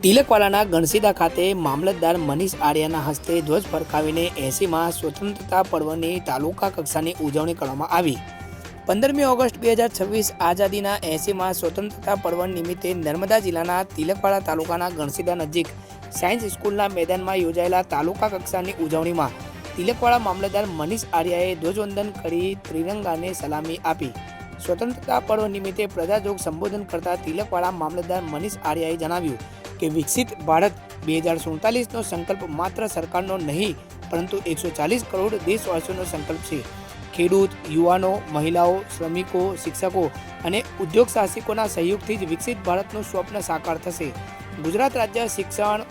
તિલકવાલાના ગણસીદા ખાતે મામલતદાર મનીષ આર્યાના હસ્તે ધ્વજ ફરકાવીને 80માં સ્વતંત્રતા પર્વની તાલુકા કક્ષાની ઉજવણી કરવામાં આવી। 15મી ઓગસ્ટ 2026 આઝાદીના 80માં સ્વતંત્રતા પર્વ નિમિત્તે નર્મદા જિલ્લાના તિલકવાલા તાલુકાના ગણસીદા નજીક સાયન્સ સ્કૂલના મેદાનમાં યોજાયેલા તાલુકા કક્ષાની ઉજવણીમાં તિલકવાલા મામલતદાર મનીષ આર્યાએ ધ્વજવંદન કરી ત્રિરંગાને સલામી આપી। સ્વતંત્રતા પર્વ નિમિત્તે પ્રજાજોગ સંબોધન કરતા તિલકવાલા મામલતદાર મનીષ આર્યાએ જણાવ્યું કે વિકસિત ભારત 2047નો સંકલ્પ માત્ર સરકારનો નહીં પરંતુ 140 કરોડ દેશવાસીઓનો સંકલ્પ છે। ખેડૂત, યુવાનો, મહિલાઓ, શ્રમિકો, શિક્ષકો અને ઉદ્યોગ સાહસિકોના સહયોગથી જ વિકસિત ભારતનું સ્વપ્ન સાકાર થશે। ગુજરાત રાજ્ય શિક્ષણ,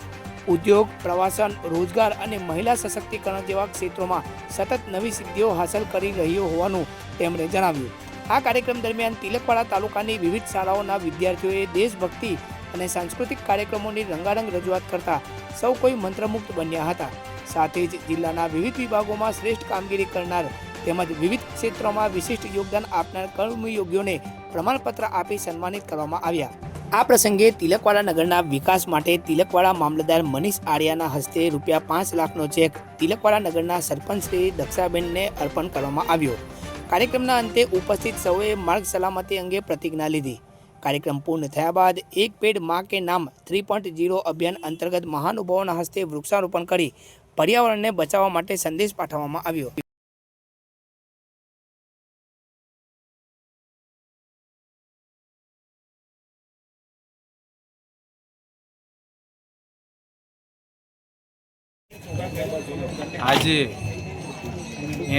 ઉદ્યોગ, પ્રવાસન, રોજગાર અને મહિલા સશક્તિકરણ જેવા ક્ષેત્રોમાં સતત નવી સિદ્ધિઓ હાંસલ કરી રહ્યો હોવાનું તેમણે જણાવ્યું। આ કાર્યક્રમ દરમિયાન તિલકવાલા તાલુકાની વિવિધ શાળાઓના વિદ્યાર્થીઓએ દેશભક્તિ અને સાંસ્કૃતિક કાર્યક્રમોની રંગારંગ રજૂઆત કરતા સૌ કોઈ મંત્રમુગ્ધ બન્યા હતા। સાથે જ જિલ્લાના વિવિધ વિભાગોમાં શ્રેષ્ઠ કામગીરી કરનાર તેમજ વિવિધ ક્ષેત્રોમાં વિશિષ્ટ યોગદાન આપનાર કર્મયોગીઓને પ્રમાણપત્ર આપી સન્માનિત કરવામાં આવ્યા। આ પ્રસંગે તિલકવાલા નગરના વિકાસ માટે તિલકવાલા મામલતદાર મનીષ આર્યાના હસ્તે ₹5 લાખનો ચેક તિલકવાલા નગરના સરપંચ શ્રી દક્ષાબેનને અર્પણ કરવામાં આવ્યો। કાર્યક્રમના અંતે ઉપસ્થિત સૌએ માર્ગ સલામતી અંગે પ્રતિજ્ઞા લીધી। कार्यक्रम पूर्ण थया बाद एक पेड़ माँ के नाम 3.0 अभियान अंतर्गत महानुभावों हस्ते वृक्षारोपण कर पर्यावरण ने बचाववा माटे संदेश पाठववामां आव्यो। આજે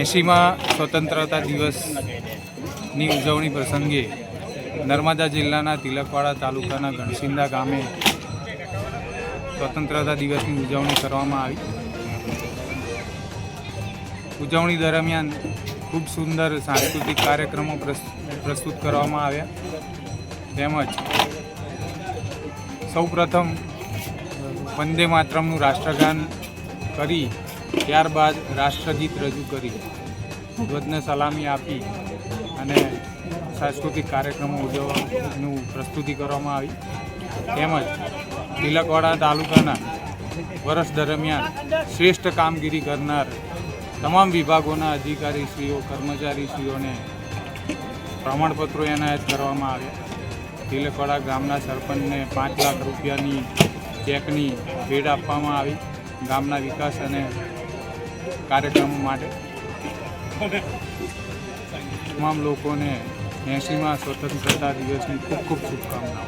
80માં સ્વતંત્રતા દિવસની ઉજવણી પ્રસંગે નર્મદા જિલ્લાના તિલકવાડા તાલુકાના ગણસીદા ગામે સ્વતંત્રતા દિવસની ઉજવણી કરવામાં આવી। ઉજવણી દરમિયાન ખૂબ સુંદર સાંસ્કૃતિક કાર્યક્રમો પ્રસ્તુત કરવામાં આવ્યા। તેમજ સૌપ્રથમ વંદે માતરમનું રાષ્ટ્રગાન કરી ત્યારબાદ રાષ્ટ્રગીત રજૂ કરી ધ્વજને સલામી આપી અને सांस्कृतिक कार्यक्रमों उजवવાનું प्रस्तुति કરવામાં આવી। તેમજ તિલકવાડા તાલુકાના વર્ષ દરમિયાન શ્રેષ્ઠ કામગીરી કરનાર તમામ વિભાગોના અધિકારીશ્રીઓ કર્મચારીશ્રીઓને પ્રમાણપત્રો એનાયત કરવામાં આવ્યા। તિલકવાડા ગામના સરપંચને ₹5 લાખ રૂપિયાની ચેકની ભેટ આપવામાં આવી ગામના વિકાસ અને કાર્યક્રમો માટે। તમામ લોકોને 80માં સ્વતંત્રતા દિવસની ખૂબ ખૂબ શુભકામનાઓ।